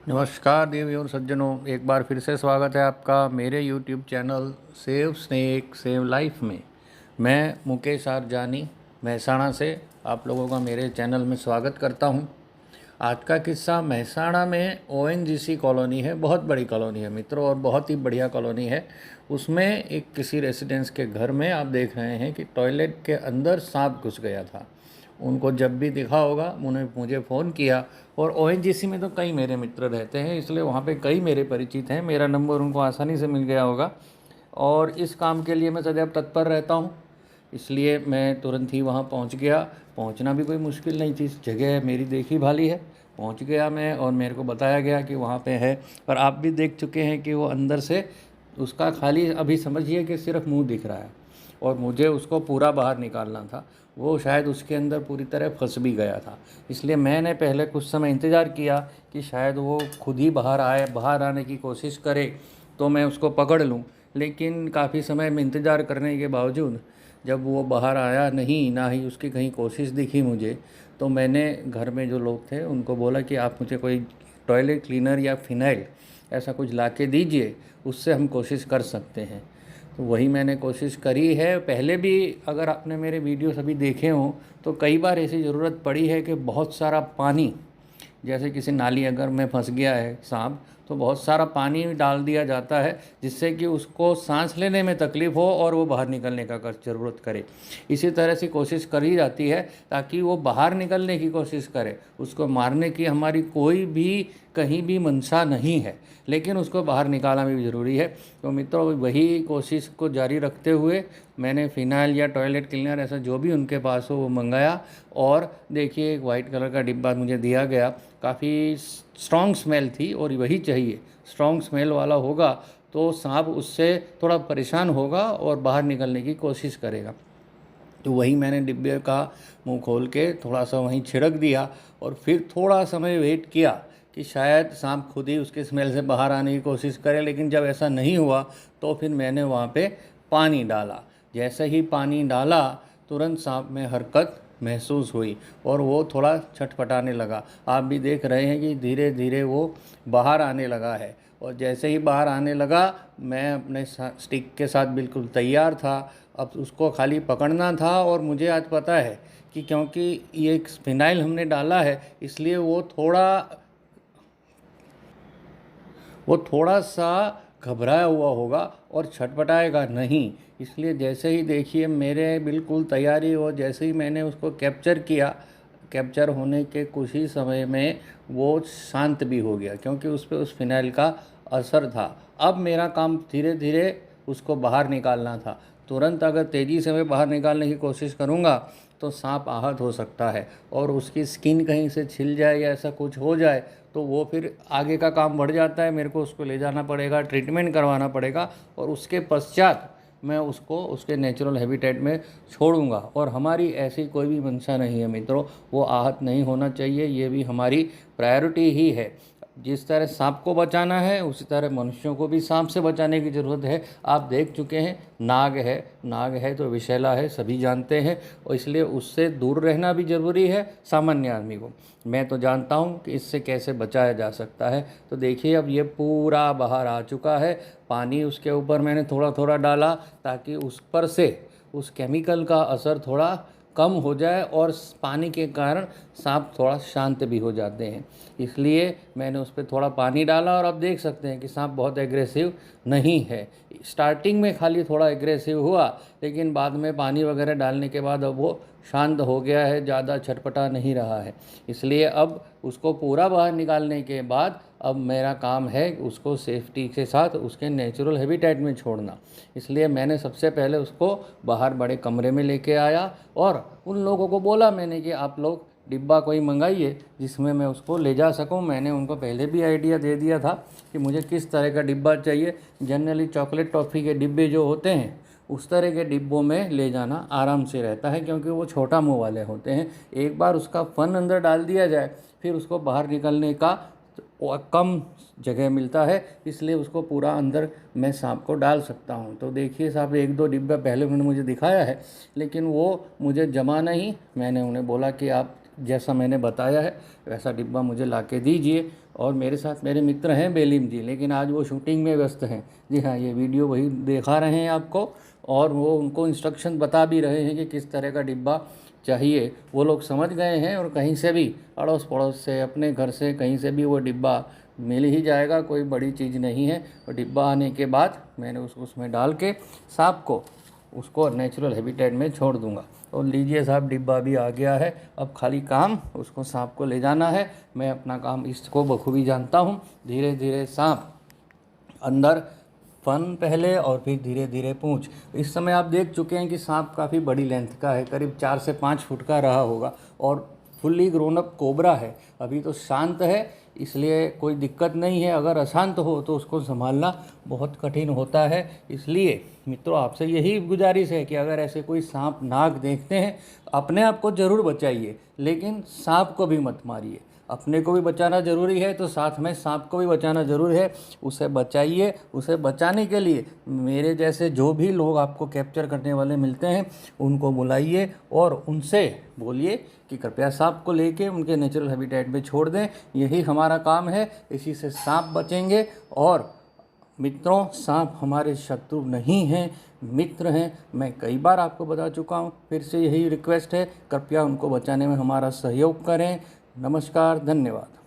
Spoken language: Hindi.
नमस्कार देवी और सज्जनों, एक बार फिर से स्वागत है आपका मेरे YouTube channel save snake save life में। मैं मुकेश आर जानी महसाणा से आप लोगों का मेरे चैनल में स्वागत करता हूं। आज का किस्सा महसाणा में ONGC कॉलोनी है, बहुत बड़ी कॉलोनी है मित्रों, और बहुत ही बढ़िया कॉलोनी है। उसमें एक किसी रेसिडेंस के घर में आप देख रहे हैं कि टॉयलेट के अंदर सांप घुस गया था। उनको जब भी दिखा होगा उन्होंने मुझे फ़ोन किया, और ONGC में तो कई मेरे मित्र रहते हैं, इसलिए वहाँ पे कई मेरे परिचित हैं। मेरा नंबर उनको आसानी से मिल गया होगा, और इस काम के लिए मैं सदैव तत्पर रहता हूँ, इसलिए मैं तुरंत ही वहाँ पहुँच गया। पहुँचना भी कोई मुश्किल नहीं थी, जगह मेरी देखी भाली है। पहुँच गया मैं, और मेरे को बताया गया कि वहाँ पे है, और आप भी देख चुके हैं कि वो अंदर से उसका खाली अभी समझिए कि सिर्फ मुंह दिख रहा है, और मुझे उसको पूरा बाहर निकालना था। वो शायद उसके अंदर पूरी तरह फंस भी गया था, इसलिए मैंने पहले कुछ समय इंतज़ार किया कि शायद वो खुद ही बाहर आए, बाहर आने की कोशिश करे तो मैं उसको पकड़ लूँ। लेकिन काफ़ी समय में इंतज़ार करने के बावजूद जब वो बाहर आया नहीं, ना ही उसकी कहीं कोशिश दिखी मुझे, तो मैंने घर में जो लोग थे उनको बोला कि आप मुझे कोई टॉयलेट क्लीनर या फिनाइल ऐसा कुछ ला के दीजिए, उससे हम कोशिश कर सकते हैं। तो वही मैंने कोशिश करी है। पहले भी अगर आपने मेरे वीडियो सभी देखे हों तो कई बार ऐसी ज़रूरत पड़ी है कि बहुत सारा पानी, जैसे किसी नाली अगर में फंस गया है सांप, तो बहुत सारा पानी डाल दिया जाता है जिससे कि उसको सांस लेने में तकलीफ़ हो और वो बाहर निकलने का ज़रूरत करे। इसी तरह से कोशिश करी जाती है ताकि वो बाहर निकलने की कोशिश करे। उसको मारने की हमारी कोई भी कहीं भी मंशा नहीं है, लेकिन उसको बाहर निकालना भी ज़रूरी है। तो मित्रों, वही कोशिश को जारी रखते हुए मैंने फ़िनाइल या टॉयलेट क्लीनर ऐसा जो भी उनके पास हो वो मंगाया, और देखिए एक वाइट कलर का डिब्बा मुझे दिया गया। काफ़ी स्ट्रॉन्ग स्मेल थी, और वही चाहिए, स्ट्रॉन्ग स्मेल वाला होगा तो सांप उससे थोड़ा परेशान होगा और बाहर निकलने की कोशिश करेगा। तो वही मैंने डिब्बे का मुंह खोल के थोड़ा सा वहीं छिड़क दिया, और फिर थोड़ा समय वेट किया कि शायद सांप खुद ही उसके स्मेल से बाहर आने की कोशिश करे। लेकिन जब ऐसा नहीं हुआ तो फिर मैंने वहाँ पे पानी डाला। जैसे ही पानी डाला तुरंत सांप में हरकत महसूस हुई, और वो थोड़ा छटपटाने लगा। आप भी देख रहे हैं कि धीरे धीरे वो बाहर आने लगा है, और जैसे ही बाहर आने लगा मैं अपने स्टिक के साथ बिल्कुल तैयार था। अब उसको खाली पकड़ना था, और मुझे आज पता है कि क्योंकि ये फिनाइल हमने डाला है इसलिए वो थोड़ा सा घबराया हुआ होगा और छटपटाएगा नहीं। इसलिए जैसे ही देखिए मेरे बिल्कुल तैयारी हो, जैसे ही मैंने उसको कैप्चर किया, कैप्चर होने के कुछ ही समय में वो शांत भी हो गया, क्योंकि उस पर उस फिनाइल का असर था। अब मेरा काम धीरे धीरे उसको बाहर निकालना था। तुरंत अगर तेज़ी से मैं बाहर निकालने की कोशिश करूँगा तो सांप आहत हो सकता है, और उसकी स्किन कहीं से छिल जाए या ऐसा कुछ हो जाए तो वो फिर आगे का काम बढ़ जाता है। मेरे को उसको ले जाना पड़ेगा, ट्रीटमेंट करवाना पड़ेगा, और उसके पश्चात मैं उसको उसके नेचुरल हैबिटेट में छोड़ूंगा। और हमारी ऐसी कोई भी मंशा नहीं है मित्रों, वो आहत नहीं होना चाहिए, ये भी हमारी प्रायोरिटी ही है। जिस तरह सांप को बचाना है उसी तरह मनुष्यों को भी सांप से बचाने की ज़रूरत है। आप देख चुके हैं नाग है, नाग है तो विषैला है, सभी जानते हैं, और इसलिए उससे दूर रहना भी ज़रूरी है सामान्य आदमी को। मैं तो जानता हूँ कि इससे कैसे बचाया जा सकता है। तो देखिए अब ये पूरा बाहर आ चुका है। पानी उसके ऊपर मैंने थोड़ा थोड़ा डाला ताकि उस पर से उस केमिकल का असर थोड़ा कम हो जाए, और पानी के कारण सांप थोड़ा शांत भी हो जाते हैं। इसलिए मैंने उस पर थोड़ा पानी डाला, और अब देख सकते हैं कि सांप बहुत एग्रेसिव नहीं है। स्टार्टिंग में खाली थोड़ा एग्रेसिव हुआ, लेकिन बाद में पानी वगैरह डालने के बाद अब वो शांत हो गया है, ज़्यादा छटपटा नहीं रहा है। इसलिए अब उसको पूरा बाहर निकालने के बाद अब मेरा काम है उसको सेफ्टी के साथ उसके नेचुरल हैबिटेट में छोड़ना। इसलिए मैंने सबसे पहले उसको बाहर बड़े कमरे में लेके आया, और उन लोगों को बोला मैंने कि आप लोग डिब्बा कोई मंगाइए जिसमें मैं उसको ले जा सकूं। मैंने उनको पहले भी आइडिया दे दिया था कि मुझे किस तरह का डिब्बा चाहिए। जनरली चॉकलेट टॉफ़ी के डिब्बे जो होते हैं उस तरह के डिब्बों में ले जाना आराम से रहता है, क्योंकि वो छोटा मुंह वाले होते हैं। एक बार उसका फन अंदर डाल दिया जाए फिर उसको बाहर निकलने का कम जगह मिलता है, इसलिए उसको पूरा अंदर मैं सांप को डाल सकता हूँ। तो देखिए साहब, एक दो डिब्बा पहले उन्होंने मुझे दिखाया है, लेकिन वो मुझे जमा नहीं। मैंने उन्हें बोला कि आप जैसा मैंने बताया है वैसा डिब्बा मुझे ला के दीजिए। और मेरे साथ मेरे मित्र हैं बेलीम जी, लेकिन आज वो शूटिंग में व्यस्त हैं। जी हाँ, ये वीडियो वही दिखा रहे हैं आपको, और वो उनको इंस्ट्रक्शन बता भी रहे हैं कि किस तरह का डिब्बा चाहिए। वो लोग समझ गए हैं, और कहीं से भी अड़ोस पड़ोस से, अपने घर से, कहीं से भी वो डिब्बा मिल ही जाएगा, कोई बड़ी चीज़ नहीं है। और डिब्बा आने के बाद मैंने उसको उसमें डाल के सांप को उसको नेचुरल हैबिटेट में छोड़ दूंगा। और लीजिए साहब, डिब्बा भी आ गया है। अब खाली काम उसको सांप को ले जाना है। मैं अपना काम इसको बखूबी जानता हूँ। धीरे धीरे सांप अंदर, फन पहले और फिर धीरे धीरे पूंछ। इस समय आप देख चुके हैं कि सांप काफ़ी बड़ी लेंथ का है, करीब 4 से 5 फुट का रहा होगा, और फुल्ली ग्रोन अप कोबरा है। अभी तो शांत है, इसलिए कोई दिक्कत नहीं है। अगर अशांत हो तो उसको संभालना बहुत कठिन होता है। इसलिए मित्रों, आपसे यही गुजारिश है कि अगर ऐसे कोई सांप नाग देखते हैं, अपने आप को ज़रूर बचाइए, लेकिन सांप को भी मत मारिए। अपने को भी बचाना ज़रूरी है, तो साथ में सांप को भी बचाना ज़रूरी है। उसे बचाइए। उसे बचाने के लिए मेरे जैसे जो भी लोग आपको कैप्चर करने वाले मिलते हैं, उनको बुलाइए और उनसे बोलिए कि कृपया सांप को लेके उनके नेचुरल हैबिटेट में छोड़ दें। यही हमारा काम है। इसी से सांप बचेंगे। और मित्रों, सांप हमारे शत्रु नहीं हैं, मित्र हैं। मैं कई बार आपको बता चुका हूँ, फिर से यही रिक्वेस्ट है, कृपया उनको बचाने में हमारा सहयोग करें। नमस्कार, धन्यवाद।